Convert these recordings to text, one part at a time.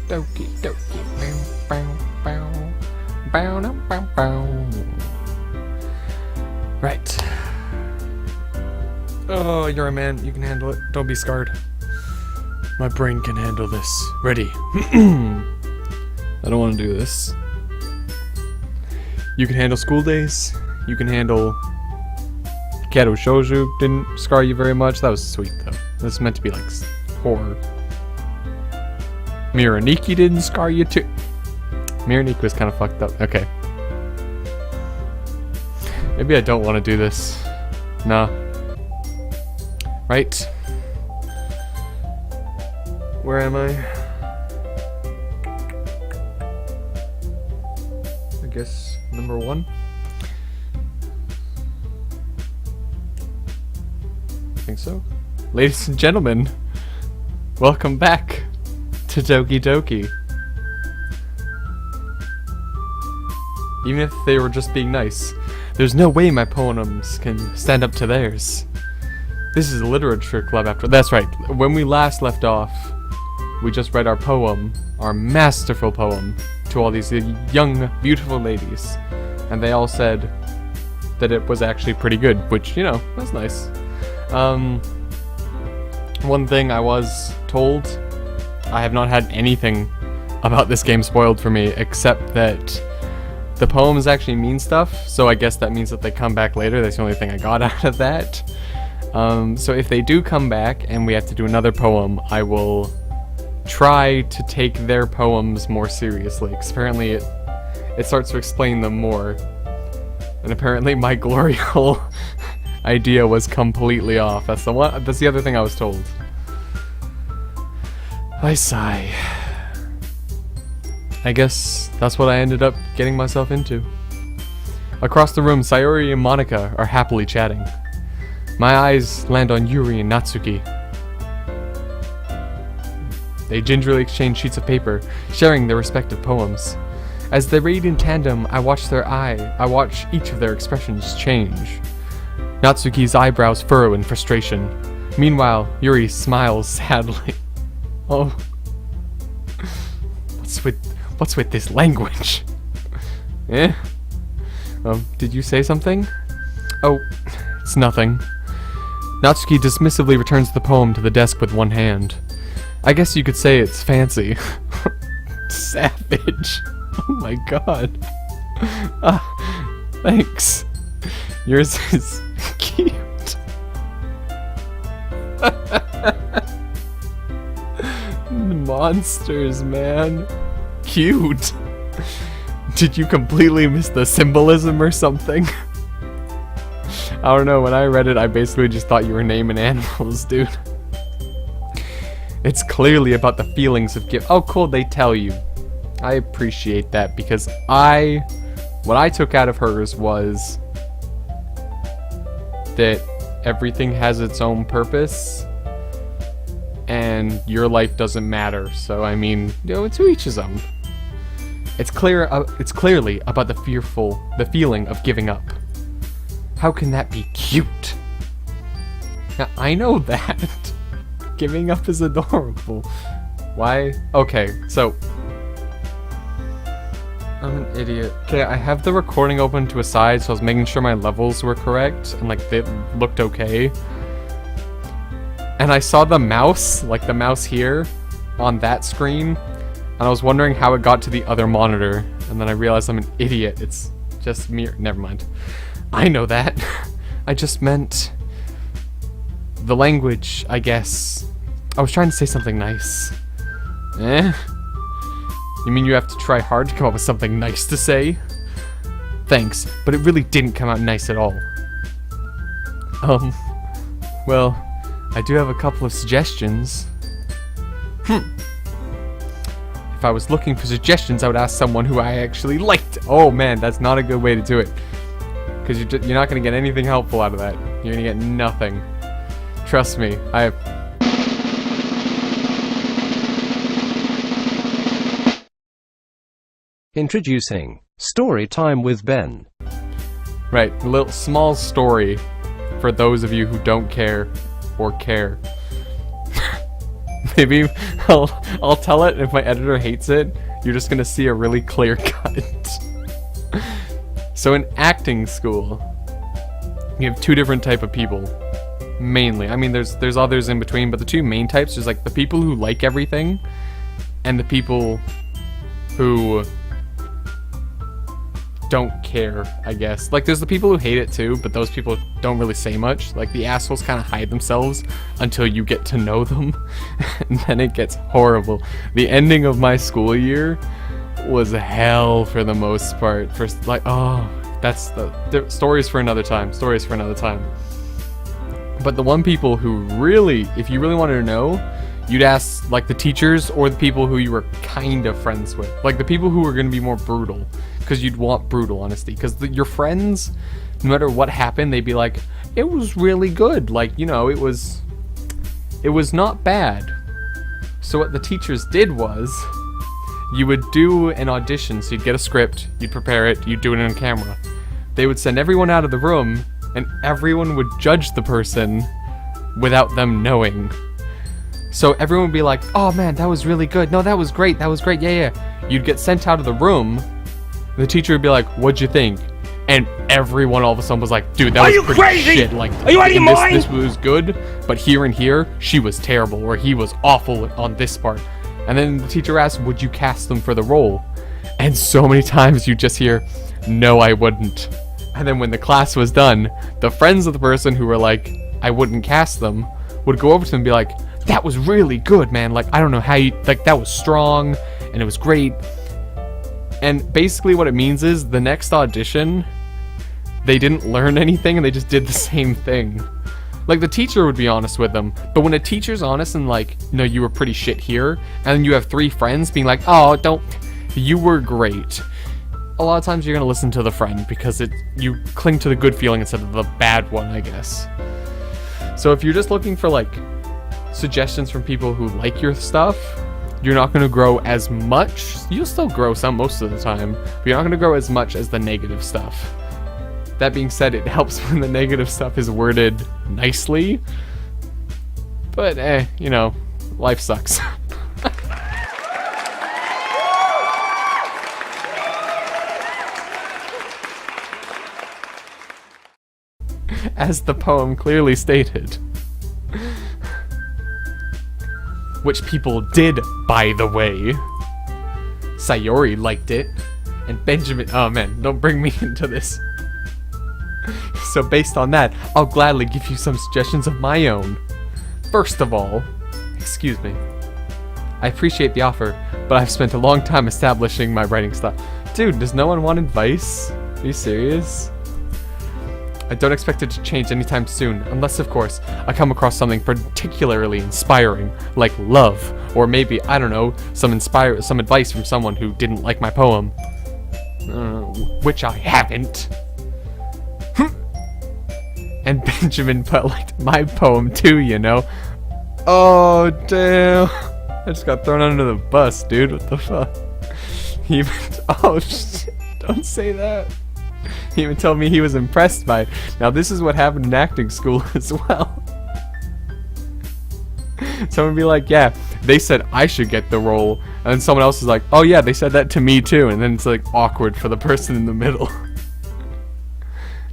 Doki Doki. Bow, bow, bow. Bow, no, bow, bow. Right. Oh, you're a man. You can handle it. Don't be scarred. My brain can handle this. Ready. I don't want to do this. You can handle school days. You can handle Kato Shouju. Didn't scar you very much. That was sweet, though. This is meant to be like horror. Miraniki didn't scar you too. Miraniki was kind of fucked up. Okay. Maybe I don't want to do this. Nah. Right. Where am I? I guess number 1. I think so. Ladies and gentlemen, welcome back to Doki Doki. Even if they were just being nice, there's no way my poems can stand up to theirs. This is a literature club after. That's right. When we last left off, we just read our poem, our masterful poem, to all these young, beautiful ladies. And they all said that it was actually pretty good, which, you know, that's nice. One thing I was told, I have not had anything about this game spoiled for me, except that the poems actually mean stuff, so I guess that means that they come back later. That's the only thing I got out of that. So if they do come back and we have to do another poem, I will try to take their poems more seriously, because apparently it starts to explain them more. And apparently my glory hole idea was completely off. That's the other thing I was told. I sigh. I guess that's what I ended up getting myself into. Across the room, Sayori and Monica are happily chatting. My eyes land on Yuri and Natsuki. They gingerly exchange sheets of paper, sharing their respective poems. As they read in tandem, I watch each of their expressions change. Natsuki's eyebrows furrow in frustration. Meanwhile, Yuri smiles sadly. Oh. What's with this language? Eh? Did you say something? Oh, it's nothing. Natsuki dismissively returns the poem to the desk with one hand. I guess you could say it's fancy. Savage. Oh my god. Thanks. Yours is cute. Monsters, man. Cute. Did you completely miss the symbolism or something? I don't know, when I read it, I basically just thought you were naming animals, dude. It's clearly about the feelings of Oh, cool, they tell you. I appreciate that, because what I took out of hers was that everything has its own purpose, and your life doesn't matter. So, I mean, you know, to each his own. It's clearly about the feeling of giving up. How can that be cute? Now, I know that. Giving up is adorable. Why? Okay, so I'm an idiot. Okay, I have the recording open to a side, so I was making sure my levels were correct and like they looked okay. And I saw the mouse, like the mouse here, on that screen, and I was wondering how it got to the other monitor, and then I realized I'm an idiot. It's just me. Never mind. I know that. I just meant the language, I guess. I was trying to say something nice. Eh? You mean you have to try hard to come up with something nice to say? Thanks, but it really didn't come out nice at all. Well, I do have a couple of suggestions. If I was looking for suggestions, I would ask someone who I actually liked. Oh man, that's not a good way to do it. Because you're not going to get anything helpful out of that. You're going to get nothing. Trust me, I have... Introducing Story Time with Ben. Right, a little small story for those of you who don't care or care. Maybe I'll tell it, and if my editor hates it, you're just gonna see a really clear cut. So in acting school, you have two different type of people, mainly. I mean, there's others in between, but the two main types is like the people who like everything, and the people who don't care, I guess. Like, there's the people who hate it too, but those people don't really say much. Like, the assholes kind of hide themselves until you get to know them, and then it gets horrible. The ending of my school year was hell for the most part. For like, oh, that's the stories for another time. Stories for another time. But the one people who really, if you really wanted to know, you'd ask like the teachers or the people who you were kind of friends with. Like the people who were going to be more brutal, because you'd want brutal honesty. Because your friends, no matter what happened, they'd be like, it was really good. Like, you know, it was not bad. So what the teachers did was, you would do an audition. So you'd get a script, you'd prepare it, you'd do it on camera. They would send everyone out of the room, and everyone would judge the person without them knowing. So everyone would be like, oh man, that was really good. No, that was great. That was great. Yeah, yeah. You'd get sent out of the room. The teacher would be like, what'd you think? And everyone all of a sudden was like, dude, that was pretty crazy? Shit. Like, are you out of your mind? This was good, but here and here, she was terrible, or he was awful on this part. And then the teacher asked, would you cast them for the role? And so many times you just hear, no, I wouldn't. And then when the class was done, the friends of the person who were like, I wouldn't cast them, would go over to them and be like, that was really good, man. Like, I don't know how you, like, that was strong, and it was great. And basically what it means is, the next audition, they didn't learn anything, and they just did the same thing. Like, the teacher would be honest with them, but when a teacher's honest and like, no, you were pretty shit here, and then you have three friends being like, oh, you were great. A lot of times you're gonna listen to the friend, because you cling to the good feeling instead of the bad one, I guess. So if you're just looking for like suggestions from people who like your stuff, you're not going to grow as much. You'll still grow some most of the time, but you're not going to grow as much as the negative stuff. That being said, it helps when the negative stuff is worded nicely, but you know, life sucks. As the poem clearly stated. Which people did, by the way. Sayori liked it. And Benjamin... Oh man, don't bring me into this. So based on that, I'll gladly give you some suggestions of my own. First of all... Excuse me. I appreciate the offer, but I've spent a long time establishing my writing style. Dude, does no one want advice? Are you serious? I don't expect it to change anytime soon, unless, of course, I come across something particularly inspiring, like love, or maybe, I don't know, some advice from someone who didn't like my poem. Which I haven't. And Benjamin liked my poem too, you know? Oh, damn. I just got thrown under the bus, dude. What the fuck? Oh, shit. Don't say that. He even told me he was impressed by it. Now this is what happened in acting school as well. Someone would be like, yeah, they said I should get the role. And then someone else is like, oh yeah, they said that to me too. And then it's like awkward for the person in the middle.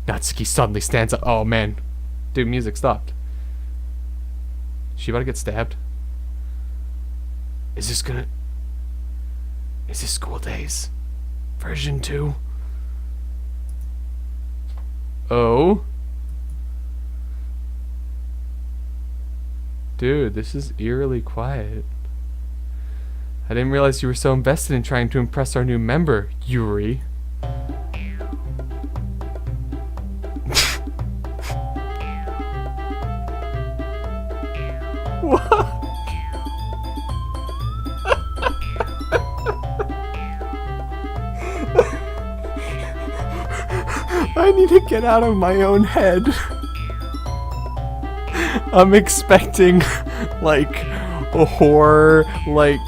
Natsuki suddenly stands up. Oh man. Dude, music stopped. Is she about to get stabbed? Is this School Days? Version 2? Oh. Dude, this is eerily quiet. I didn't realize you were so invested in trying to impress our new member, Yuri. What? I need to get out of my own head. I'm expecting, like, a horror, like,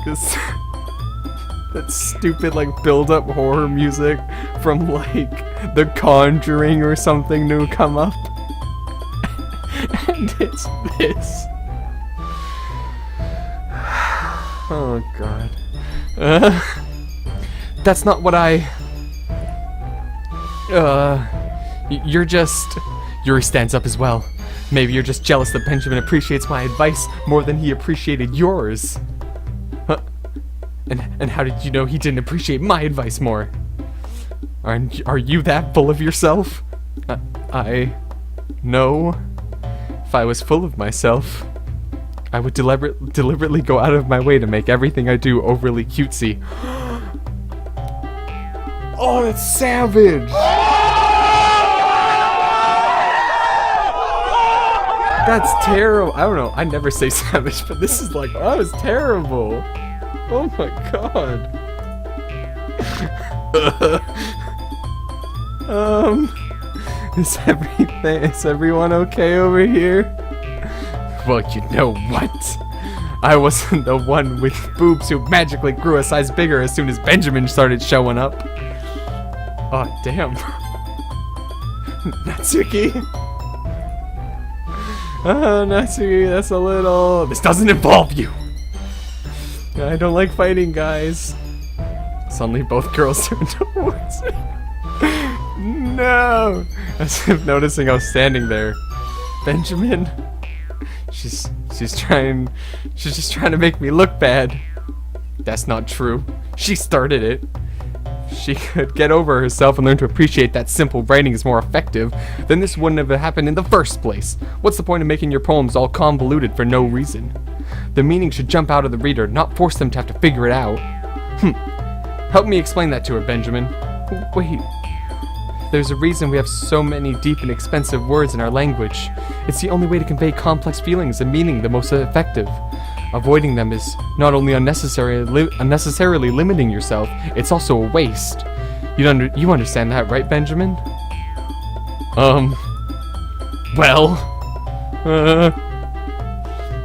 that stupid, like, build-up horror music from, like, The Conjuring or something to come up. And it's this. Oh god. That's not what I... You're just... Yuri stands up as well. Maybe you're just jealous that Benjamin appreciates my advice more than he appreciated yours. Huh? And how did you know he didn't appreciate my advice more? Are you that full of yourself? No. If I was full of myself, I would deliberately go out of my way to make everything I do overly cutesy. Oh, that's savage! That's terrible. I don't know. I never say savage, but this is like, oh, that was terrible. Oh my god. Is everyone okay over here? Well, you know what? I wasn't the one with boobs who magically grew a size bigger as soon as Benjamin started showing up. Oh, damn. Natsuki. Natsuki, that's a little... This doesn't involve you! I don't like fighting, guys. Suddenly both girls turn towards me. No! As if noticing I was standing there. Benjamin? She's just trying to make me look bad. That's not true. She started it. She could get over herself and learn to appreciate that simple writing is more effective, then this wouldn't have happened in the first place. What's the point of making your poems all convoluted for no reason? The meaning should jump out of the reader, not force them to have to figure it out. Help me explain that to her, Benjamin. Wait. There's a reason we have so many deep and expensive words in our language. It's the only way to convey complex feelings and meaning the most effective. Avoiding them is not only unnecessarily limiting yourself, it's also a waste. You understand that, right, Benjamin? Well...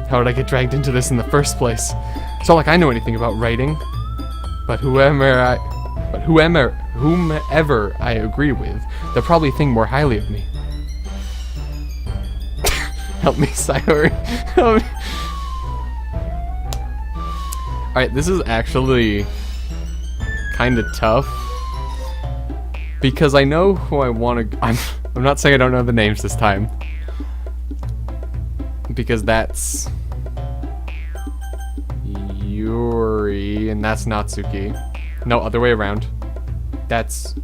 how did I get dragged into this in the first place? It's not like I know anything about writing. But whomever I agree with, they'll probably think more highly of me. Help me, Sayori. Help me. Alright, this is actually kind of tough. Because I know who I want to... I'm not saying I don't know the names this time. Because that's... Yuri, and that's Natsuki. No, other way around. That's...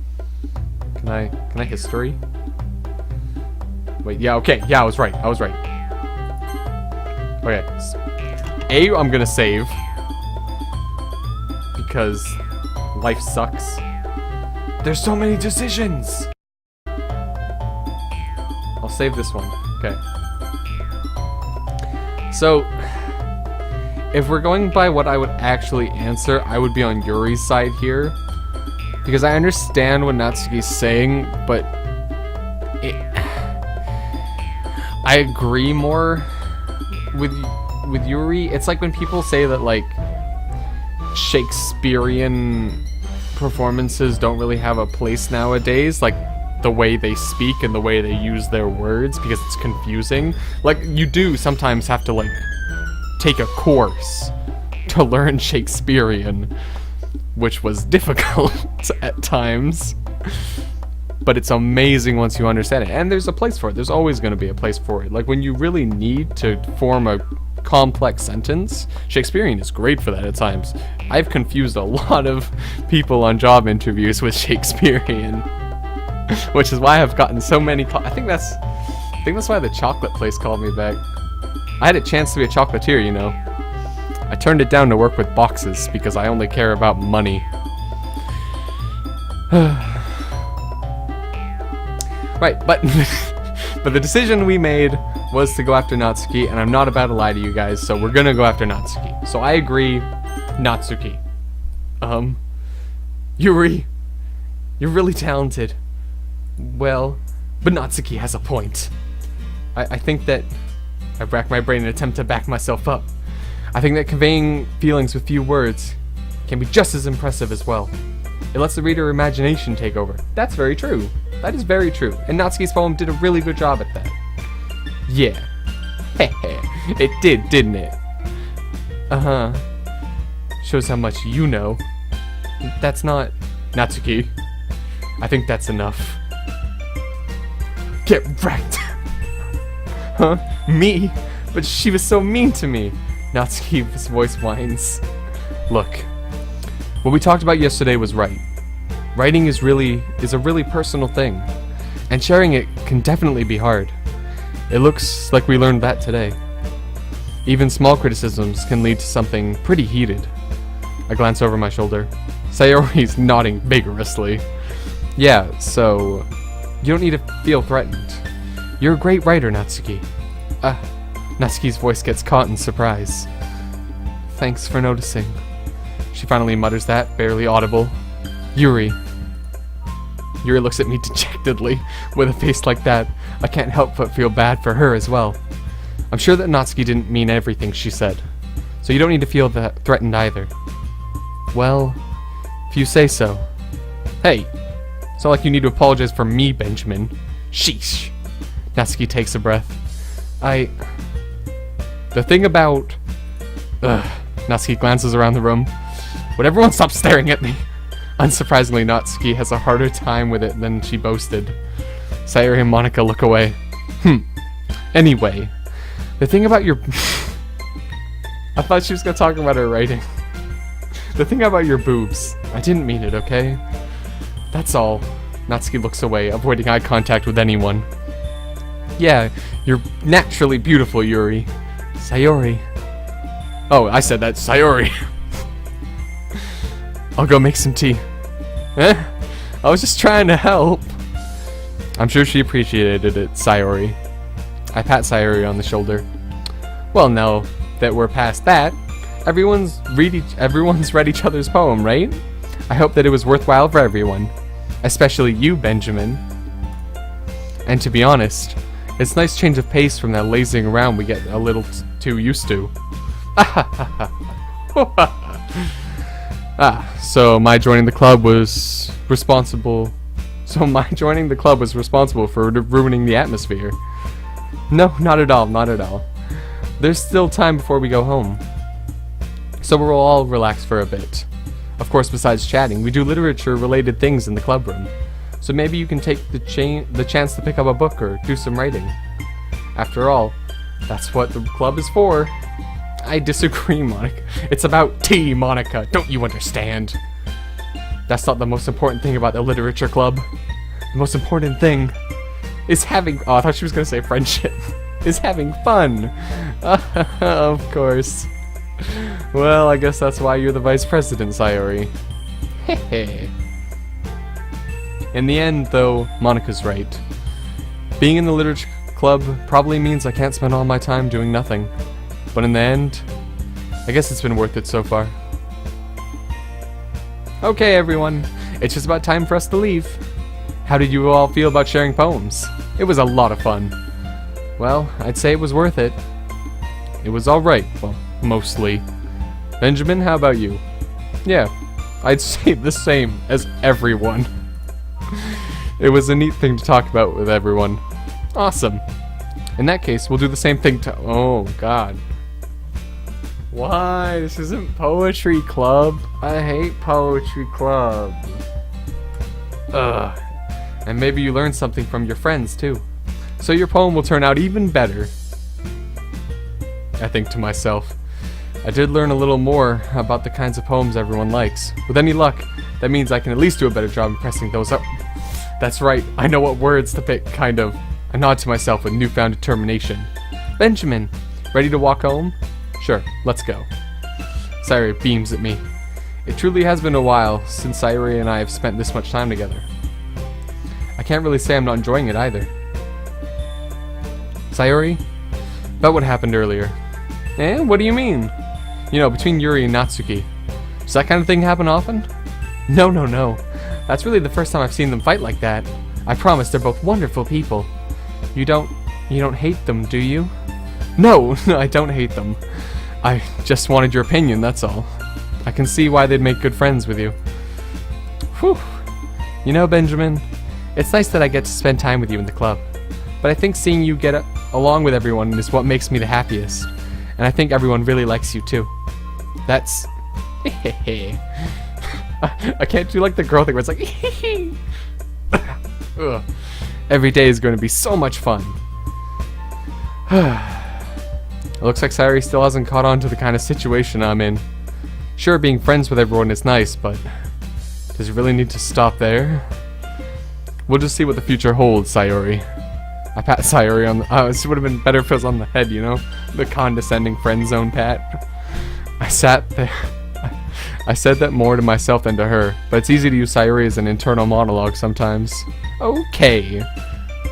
Can I history? Wait, yeah, okay. Yeah, I was right. Okay. A, I'm gonna save. Because life sucks. There's so many decisions! I'll save this one. Okay. So, if we're going by what I would actually answer, I would be on Yuri's side here. Because I understand what Natsuki's saying, but I agree more with Yuri. It's like when people say that, like, Shakespearean performances don't really have a place nowadays, like the way they speak and the way they use their words, because it's confusing. Like, you do sometimes have to, like, take a course to learn Shakespearean, which was difficult at times, but it's amazing once you understand it. And there's a place for it. There's always going to be a place for it. Like, when you really need to form a complex sentence, Shakespearean is great for that at times. I've confused a lot of people on job interviews with Shakespearean, which is why I've gotten so many I think that's why the chocolate place called me back. I had a chance to be a chocolatier, you know. I turned it down to work with boxes because I only care about money. Right, but the decision we made was to go after Natsuki, and I'm not about to lie to you guys, so we're gonna go after Natsuki. So I agree, Natsuki. Yuri, you're really talented. Well, but Natsuki has a point. I think that I rack my brain in an attempt to back myself up. I think that conveying feelings with few words can be just as impressive as well. It lets the reader imagination take over. That's very true. That is very true. And Natsuki's poem did a really good job at that. Yeah. It did, didn't it? Uh-huh. Shows how much you know. That's not... Natsuki, I think that's enough. Get wrecked! Huh? Me? But she was so mean to me. Natsuki's voice whines. Look, what we talked about yesterday was right. Writing is a really personal thing, and sharing it can definitely be hard. It looks like we learned that today. Even small criticisms can lead to something pretty heated. I glance over my shoulder. Sayori's nodding vigorously. Yeah, so you don't need to feel threatened. You're a great writer, Natsuki. Natsuki's voice gets caught in surprise. Thanks for noticing. She finally mutters that, barely audible. Yuri. Yuri looks at me dejectedly. With a face like that, I can't help but feel bad for her as well. I'm sure that Natsuki didn't mean everything she said, so you don't need to feel that threatened either. Well, if you say so. Hey, it's not like you need to apologize for me, Benjamin. Sheesh. Natsuki takes a breath. The thing about... Natsuki glances around the room. Would everyone stop staring at me? Unsurprisingly, Natsuki has a harder time with it than she boasted. Sayori and Monica look away. Anyway, the thing about your... I thought she was gonna talk about her writing. The thing about your boobs. I didn't mean it, okay? That's all. Natsuki looks away, avoiding eye contact with anyone. Yeah, you're naturally beautiful, Yuri. Sayori. Oh, I said that. Sayori. I'll go make some tea. I was just trying to help. I'm sure she appreciated it, Sayori. I pat Sayori on the shoulder. Well, now that we're past that, everyone's read each other's poem, right? I hope that it was worthwhile for everyone. Especially you, Benjamin. And to be honest, it's a nice change of pace from that lazing around we get a little too used to. So my joining the club was responsible for ruining the atmosphere. No, not at all, not at all. There's still time before we go home. So we'll all relax for a bit. Of course, besides chatting, we do literature-related things in the club room. So maybe you can take the chance to pick up a book or do some writing. After all, that's what the club is for. I disagree, Monica. It's about tea, Monica. Don't you understand? That's not the most important thing about the literature club. The most important thing is having... Oh, I thought she was going to say friendship. Is having fun. Of course. Well, I guess that's why you're the vice president, Sayori. Hehe. In the end, though, Monica's right. Being in the literature club probably means I can't spend all my time doing nothing. But in the end, I guess it's been worth it so far. Okay, everyone. It's just about time for us to leave. How did you all feel about sharing poems? It was a lot of fun. Well, I'd say it was worth it. It was alright. Well, mostly. Benjamin, how about you? Yeah, I'd say the same as everyone. It was a neat thing to talk about with everyone. Awesome. In that case, we'll do the same thing to... Oh, God. Why? This isn't poetry club. I hate poetry club. Ugh. And maybe you learned something from your friends, too. So your poem will turn out even better. I think to myself. I did learn a little more about the kinds of poems everyone likes. With any luck, that means I can at least do a better job impressing those up. That's right, I know what words to pick, kind of. I nod to myself with newfound determination. Benjamin, ready to walk home? Sure, let's go. Sayori beams at me. It truly has been a while since Sayori and I have spent this much time together. I can't really say I'm not enjoying it either. Sayori, about what happened earlier. Eh, what do you mean? You know, between Yuri and Natsuki. Does that kind of thing happen often? No. That's really the first time I've seen them fight like that. I promise they're both wonderful people. You don't hate them, do you? No, I don't hate them. I just wanted your opinion, that's all. I can see why they'd make good friends with you. Whew. You know, Benjamin, it's nice that I get to spend time with you in the club. But I think seeing you get along with everyone is what makes me the happiest. And I think everyone really likes you too. That's I can't do like the girl thing where it's like Ugh. Every day is going to be so much fun. It looks like Sayori still hasn't caught on to the kind of situation I'm in. Sure, being friends with everyone is nice, but does it really need to stop there? We'll just see what the future holds, Sayori. I pat Sayori on the... this would have been better if it was on the head, you know? The condescending friend zone pat. I sat there... I said that more to myself than to her, but it's easy to use Sayori as an internal monologue sometimes. Okay.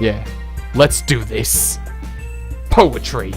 Yeah. Let's do this. Poetry.